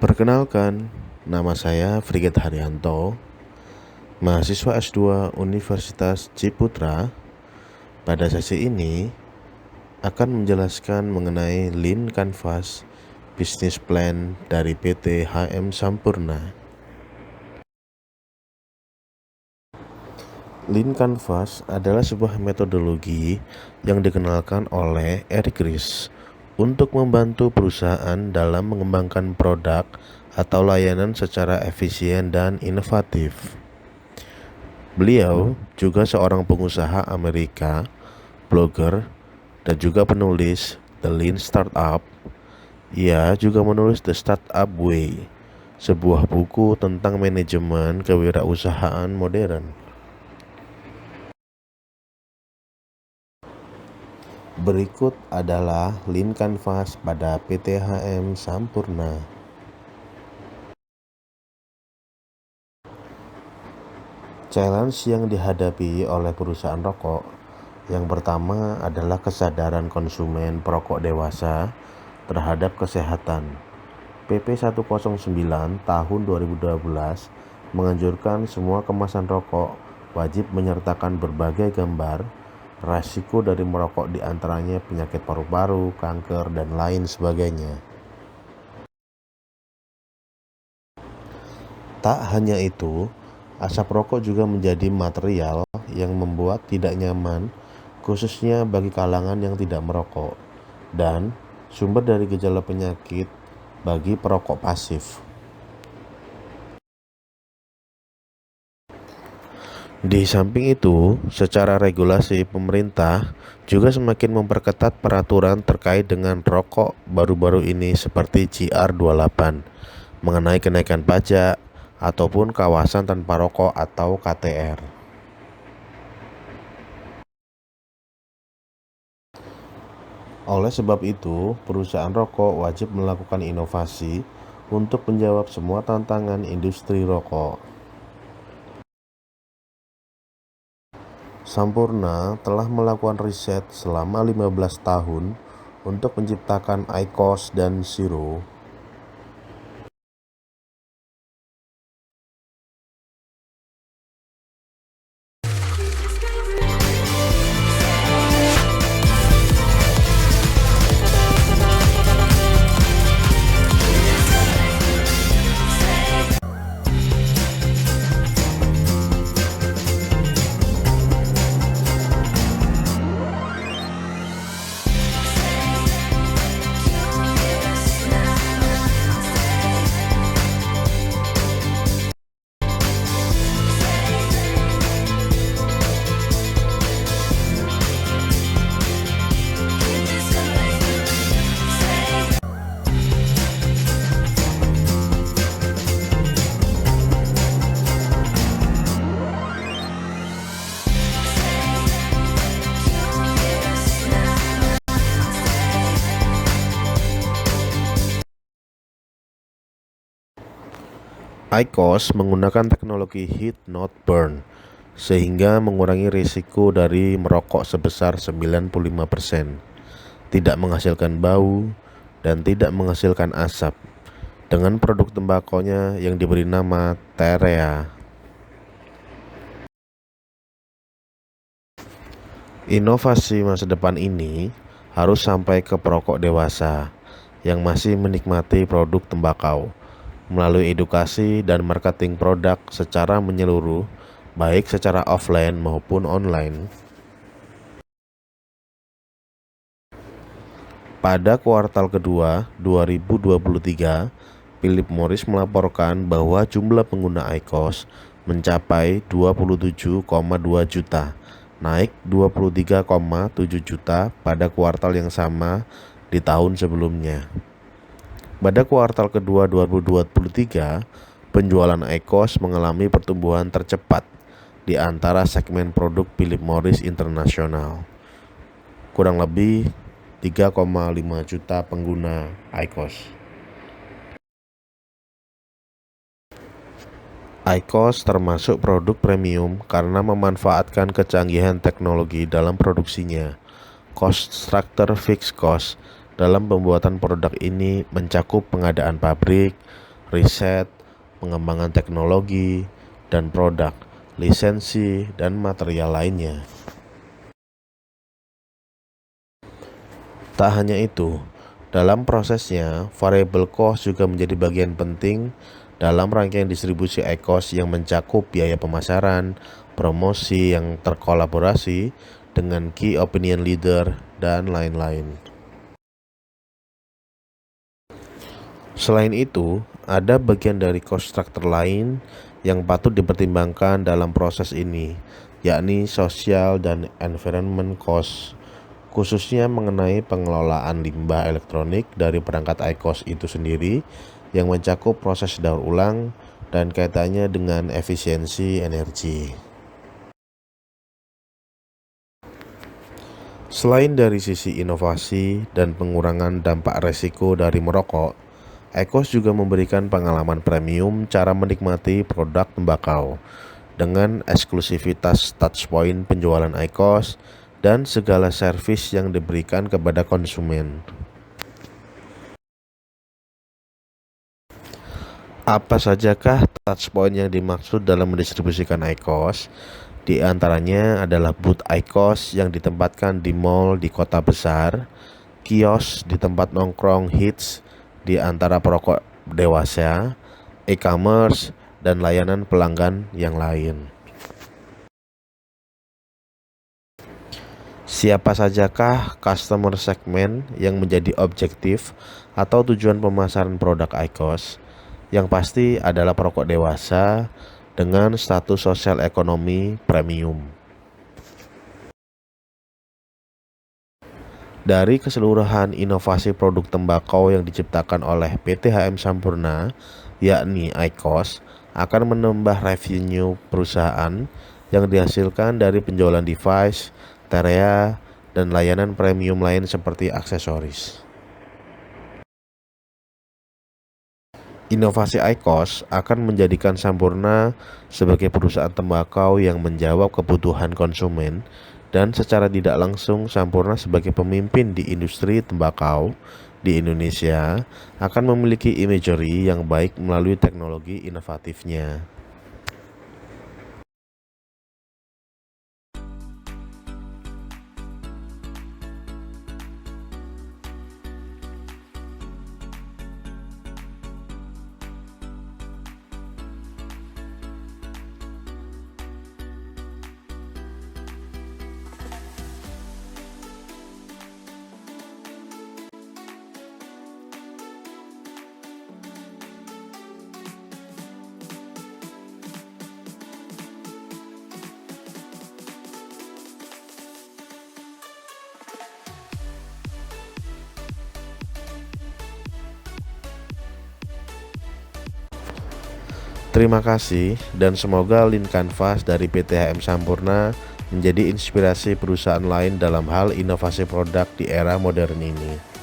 Perkenalkan, nama saya Frigit Haryanto, mahasiswa S2 Universitas Ciputra. Pada sesi ini akan menjelaskan mengenai Lean Canvas Business Plan dari PT HM Sampurna. Lean Canvas adalah sebuah metodologi yang dikenalkan oleh Eric Ries untuk membantu perusahaan dalam mengembangkan produk atau layanan secara efisien dan inovatif. Beliau juga seorang pengusaha Amerika, blogger, dan juga penulis The Lean Startup. Ia juga menulis The Startup Way, sebuah buku tentang manajemen kewirausahaan modern. Berikut adalah Lean Canvas pada PT HM Sampurna. Challenge yang dihadapi oleh perusahaan rokok yang pertama adalah kesadaran konsumen perokok dewasa terhadap kesehatan. PP 109 tahun 2012 menganjurkan semua kemasan rokok wajib menyertakan berbagai gambar resiko dari merokok, diantaranya penyakit paru-paru, kanker, dan lain sebagainya. Tak hanya itu, asap rokok juga menjadi material yang membuat tidak nyaman, khususnya bagi kalangan yang tidak merokok, dan sumber dari gejala penyakit bagi perokok pasif. Di samping itu, secara regulasi pemerintah juga semakin memperketat peraturan terkait dengan rokok baru-baru ini seperti JR28 mengenai kenaikan pajak ataupun kawasan tanpa rokok atau KTR. Oleh sebab itu, perusahaan rokok wajib melakukan inovasi untuk menjawab semua tantangan industri rokok. Sampurna telah melakukan riset selama 15 tahun untuk menciptakan IQOS dan Zero. IQOS menggunakan teknologi heat not burn sehingga mengurangi risiko dari merokok sebesar 95%, tidak menghasilkan bau dan tidak menghasilkan asap, dengan produk tembakonya yang diberi nama TEREA. Inovasi masa depan ini harus sampai ke perokok dewasa yang masih menikmati produk tembakau melalui edukasi dan marketing produk secara menyeluruh, baik secara offline maupun online. Pada kuartal kedua 2023, Philip Morris melaporkan bahwa jumlah pengguna IQOS mencapai 27,2 juta, naik 23,7 juta pada kuartal yang sama di tahun sebelumnya. Pada kuartal kedua 2023, penjualan IQOS mengalami pertumbuhan tercepat di antara segmen produk Philip Morris Internasional. Kurang lebih 3,5 juta pengguna IQOS. IQOS termasuk produk premium karena memanfaatkan kecanggihan teknologi dalam produksinya. Cost structure fixed cost dalam pembuatan produk ini mencakup pengadaan pabrik, riset, pengembangan teknologi, dan produk, lisensi, dan material lainnya. Tak hanya itu, dalam prosesnya, variable cost juga menjadi bagian penting dalam rangkaian distribusi IQOS yang mencakup biaya pemasaran, promosi yang terkolaborasi dengan key opinion leader, dan lain-lain. Selain itu, ada bagian dari cost structure lain yang patut dipertimbangkan dalam proses ini, yakni social dan environment cost, khususnya mengenai pengelolaan limbah elektronik dari perangkat IQOS itu sendiri yang mencakup proses daur ulang dan kaitannya dengan efisiensi energi. Selain dari sisi inovasi dan pengurangan dampak resiko dari merokok, IQOS juga memberikan pengalaman premium cara menikmati produk tembakau dengan eksklusivitas touchpoint penjualan IQOS dan segala servis yang diberikan kepada konsumen. Apa sajakah touchpoint yang dimaksud dalam mendistribusikan IQOS? Di antaranya adalah booth IQOS yang ditempatkan di mall di kota besar, kios di tempat nongkrong hits di antara perokok dewasa, e-commerce, dan layanan pelanggan yang lain. Siapa sajakah customer segmen yang menjadi objektif atau tujuan pemasaran produk IQOS? Yang pasti adalah perokok dewasa dengan status sosial ekonomi premium. Dari keseluruhan inovasi produk tembakau yang diciptakan oleh PT HM Sampurna, yakni IQOS, akan menambah revenue perusahaan yang dihasilkan dari penjualan device, TEREA, dan layanan premium lain seperti aksesoris. Inovasi IQOS akan menjadikan Sampurna sebagai perusahaan tembakau yang menjawab kebutuhan konsumen, dan secara tidak langsung Sampurna sebagai pemimpin di industri tembakau di Indonesia akan memiliki imagery yang baik melalui teknologi inovatifnya. Terima kasih, dan semoga Lean Canvas dari PT HM Sampurna menjadi inspirasi perusahaan lain dalam hal inovasi produk di era modern ini.